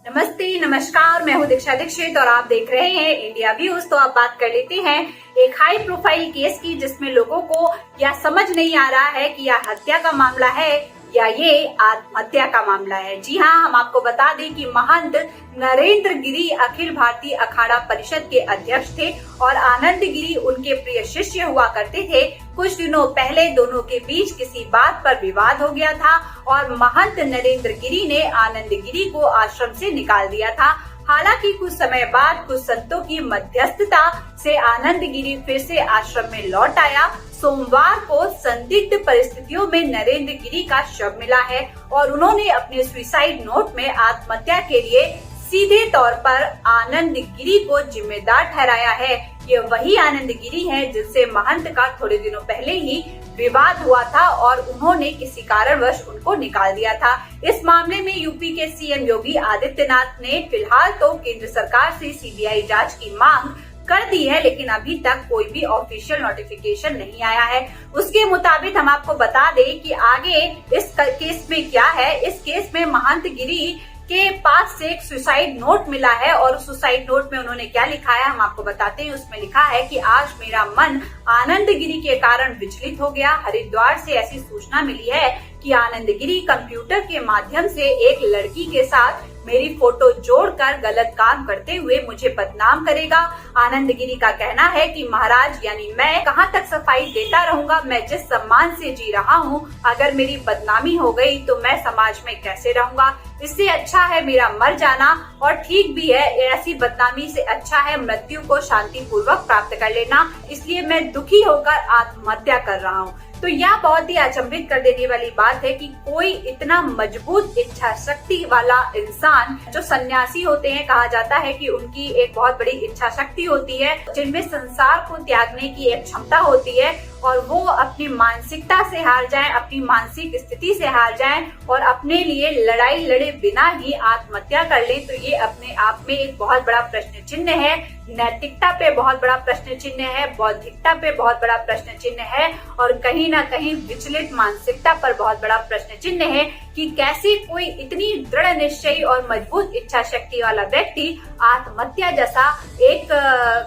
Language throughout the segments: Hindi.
नमस्ते, नमस्कार। मैं हूँ दीक्षा दीक्षित और आप देख रहे हैं इंडिया व्यूज। तो अब बात कर लेते हैं एक हाई प्रोफाइल केस की, जिसमें लोगों को या समझ नहीं आ रहा है कि यह हत्या का मामला है या ये आत्महत्या का मामला है। जी हाँ, हम आपको बता दें कि महंत नरेंद्र गिरी अखिल भारतीय अखाड़ा परिषद के अध्यक्ष थे और आनंद गिरी उनके प्रिय शिष्य हुआ करते थे। कुछ दिनों पहले दोनों के बीच किसी बात पर विवाद हो गया था और महंत नरेंद्र गिरी ने आनंद गिरी को आश्रम से निकाल दिया था। हालांकि कुछ समय बाद कुछ संतों की मध्यस्थता से आनंद गिरी फिर से आश्रम में लौट आया। सोमवार को संदिग्ध परिस्थितियों में नरेंद्र गिरी का शव मिला है और उन्होंने अपने सुसाइड नोट में आत्महत्या के लिए सीधे तौर पर आनंद गिरी को जिम्मेदार ठहराया है। ये वही आनंद गिरी है जिनसे महंत का थोड़े दिनों पहले ही विवाद हुआ था और उन्होंने किसी कारणवश उनको निकाल दिया था। इस मामले में यूपी के सीएम योगी आदित्यनाथ ने फिलहाल तो केंद्र सरकार से सीबीआई जांच की मांग कर दी है, लेकिन अभी तक कोई भी ऑफिशियल नोटिफिकेशन नहीं आया है। उसके मुताबिक हम आपको बता दें कि आगे इस केस में क्या है। इस केस में महंत गिरी के पास से एक सुसाइड नोट मिला है और उस सुसाइड नोट में उन्होंने क्या लिखा है हम आपको बताते हैं। उसमें लिखा है कि आज मेरा मन आनंद गिरी के कारण विचलित हो गया। हरिद्वार से ऐसी सूचना मिली है कि आनंद गिरी कंप्यूटर के माध्यम से एक लड़की के साथ मेरी फोटो जोड़कर गलत काम करते हुए मुझे बदनाम करेगा। आनंद गिरी का कहना है कि महाराज यानी मैं कहाँ तक सफाई देता रहूंगा। मैं जिस सम्मान से जी रहा हूँ, अगर मेरी बदनामी हो गई तो मैं समाज में कैसे रहूंगा। इससे अच्छा है मेरा मर जाना और ठीक भी है। ऐसी बदनामी से अच्छा है मृत्यु को शांतिपूर्वक प्राप्त कर लेना। इसलिए मैं दुखी होकर आत्महत्या कर रहा हूँ। तो यह बहुत ही अचंभित कर देने वाली बात है कि कोई इतना मजबूत इच्छा शक्ति वाला इंसान, जो सन्यासी होते हैं, कहा जाता है कि उनकी एक बहुत बड़ी इच्छा शक्ति होती है, जिनमें संसार को त्यागने की एक क्षमता होती है और वो अपनी मानसिकता से हार जाएं, अपनी मानसिक स्थिति से हार जाएं और अपने लिए लड़ाई लड़े बिना ही आत्महत्या कर लें, तो ये अपने आप में एक बहुत बड़ा प्रश्न चिन्ह है। नैतिकता पे बहुत बड़ा प्रश्न चिन्ह है, बौद्धिकता पे बहुत बड़ा प्रश्न चिन्ह है और कहीं ना कहीं विचलित मानसिकता पर बहुत बड़ा प्रश्न चिन्ह है कि कैसे कोई इतनी दृढ़ निश्चयी और मजबूत इच्छा शक्ति वाला व्यक्ति आत्महत्या जैसा एक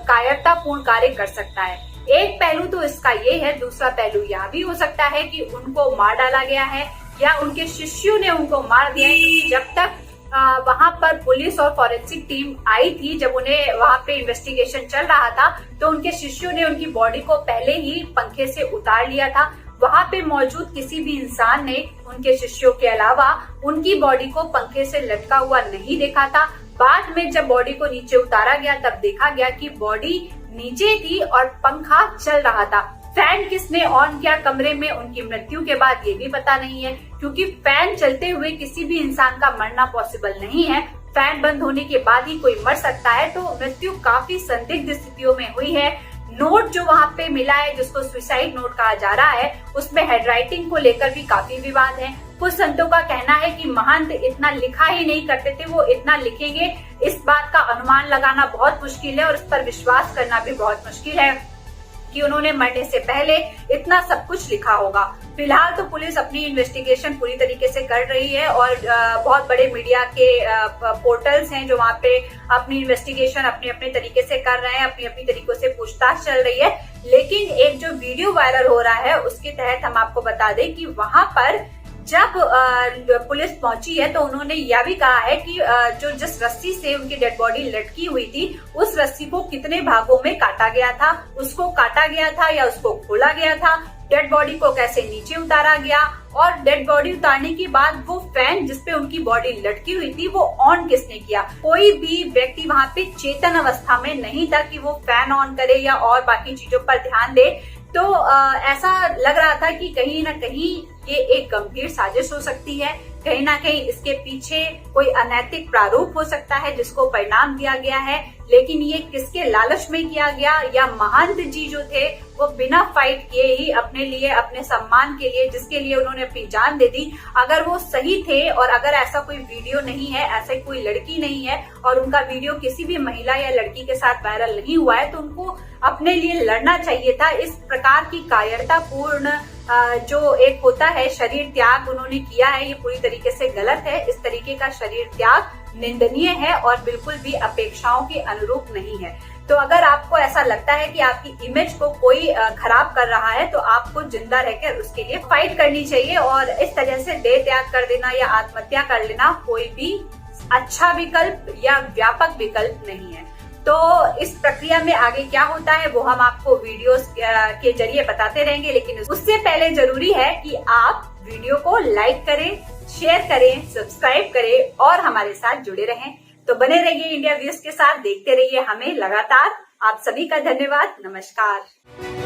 कायरतापूर्ण कार्य कर सकता है। एक पहलू तो इसका ये है, दूसरा पहलू यह भी हो सकता है कि उनको मार डाला गया है या उनके शिष्यों ने उनको मार दिया है, क्योंकि जब तक वहां पर पुलिस और फॉरेंसिक टीम आई थी, जब उन्हें वहां पे इन्वेस्टिगेशन चल रहा था, तो उनके शिष्यों ने उनकी बॉडी को पहले ही पंखे से उतार लिया था। वहां पे मौजूद किसी भी इंसान ने उनके शिष्यों के अलावा उनकी बॉडी को पंखे से लटका हुआ नहीं देखा था। बाद में जब बॉडी को नीचे उतारा गया तब देखा गया कि बॉडी नीचे थी और पंखा चल रहा था। फैन किसने ऑन किया कमरे में उनकी मृत्यु के बाद, ये भी पता नहीं है, क्योंकि फैन चलते हुए किसी भी इंसान का मरना पॉसिबल नहीं है। फैन बंद होने के बाद ही कोई मर सकता है। तो मृत्यु काफी संदिग्ध स्थितियों में हुई है। नोट जो वहां पे मिला है, जिसको सुसाइड नोट कहा जा रहा है, उसमें हैंडराइटिंग को लेकर भी काफी विवाद है। कुछ संतों का कहना है कि महंत इतना लिखा ही नहीं करते थे, वो इतना लिखेंगे इस बात का अनुमान लगाना बहुत मुश्किल है और इस पर विश्वास करना भी बहुत मुश्किल है कि उन्होंने मरने से पहले इतना सब कुछ लिखा होगा। फिलहाल तो पुलिस अपनी इन्वेस्टिगेशन पूरी तरीके से कर रही है और बहुत बड़े मीडिया के पोर्टल्स हैं जो वहाँ पे अपनी इन्वेस्टिगेशन अपने अपने तरीके से कर रहे हैं, अपनी अपनी तरीकों से पूछताछ चल रही है। लेकिन एक जो वीडियो वायरल हो रहा है उसके तहत हम आपको बता दें कि वहां पर जब पुलिस पहुंची है तो उन्होंने यह भी कहा है कि जो जिस रस्सी से उनकी डेड बॉडी लटकी हुई थी, उस रस्सी को कितने भागों में काटा गया था, उसको काटा गया था या उसको खोला गया था, डेड बॉडी को कैसे नीचे उतारा गया और डेड बॉडी उतारने के बाद वो फैन जिसपे उनकी बॉडी लटकी हुई थी वो ऑन किसने किया। कोई भी व्यक्ति वहां पे चेतन अवस्था में नहीं था कि वो फैन ऑन करे या और बाकी चीजों पर ध्यान दे। तो ऐसा लग रहा था कि कहीं ना कहीं ये एक गंभीर साजिश हो सकती है, कहीं ना कहीं इसके पीछे कोई अनैतिक प्रारूप हो सकता है जिसको परिणाम दिया गया है। लेकिन ये किसके लालच में किया गया, या महंत जी जो थे वो बिना फाइट किए ही अपने लिए, अपने सम्मान के लिए, जिसके लिए उन्होंने अपनी जान दे दी, अगर वो सही थे और अगर ऐसा कोई वीडियो नहीं है, ऐसा कोई लड़की नहीं है और उनका वीडियो किसी भी महिला या लड़की के साथ वायरल नहीं हुआ है, तो उनको अपने लिए लड़ना चाहिए था। इस प्रकार की कायरतापूर्ण जो एक होता है शरीर त्याग उन्होंने किया है, ये पूरी तरीके से गलत है। इस तरीके का शरीर त्याग निंदनीय है और बिल्कुल भी अपेक्षाओं के अनुरूप नहीं है। तो अगर आपको ऐसा लगता है कि आपकी इमेज को कोई खराब कर रहा है तो आपको जिंदा रहकर उसके लिए फाइट करनी चाहिए, और इस तरह से देह त्याग कर देना या आत्महत्या कर लेना कोई भी अच्छा विकल्प या व्यापक विकल्प नहीं है। तो इस प्रक्रिया में आगे क्या होता है वो हम आपको वीडियोस के जरिए बताते रहेंगे, लेकिन उससे पहले जरूरी है कि आप वीडियो को लाइक करें, शेयर करें, सब्सक्राइब करें और हमारे साथ जुड़े रहें। तो बने रहिए इंडिया व्यूज के साथ, देखते रहिए हमें लगातार। आप सभी का धन्यवाद। नमस्कार।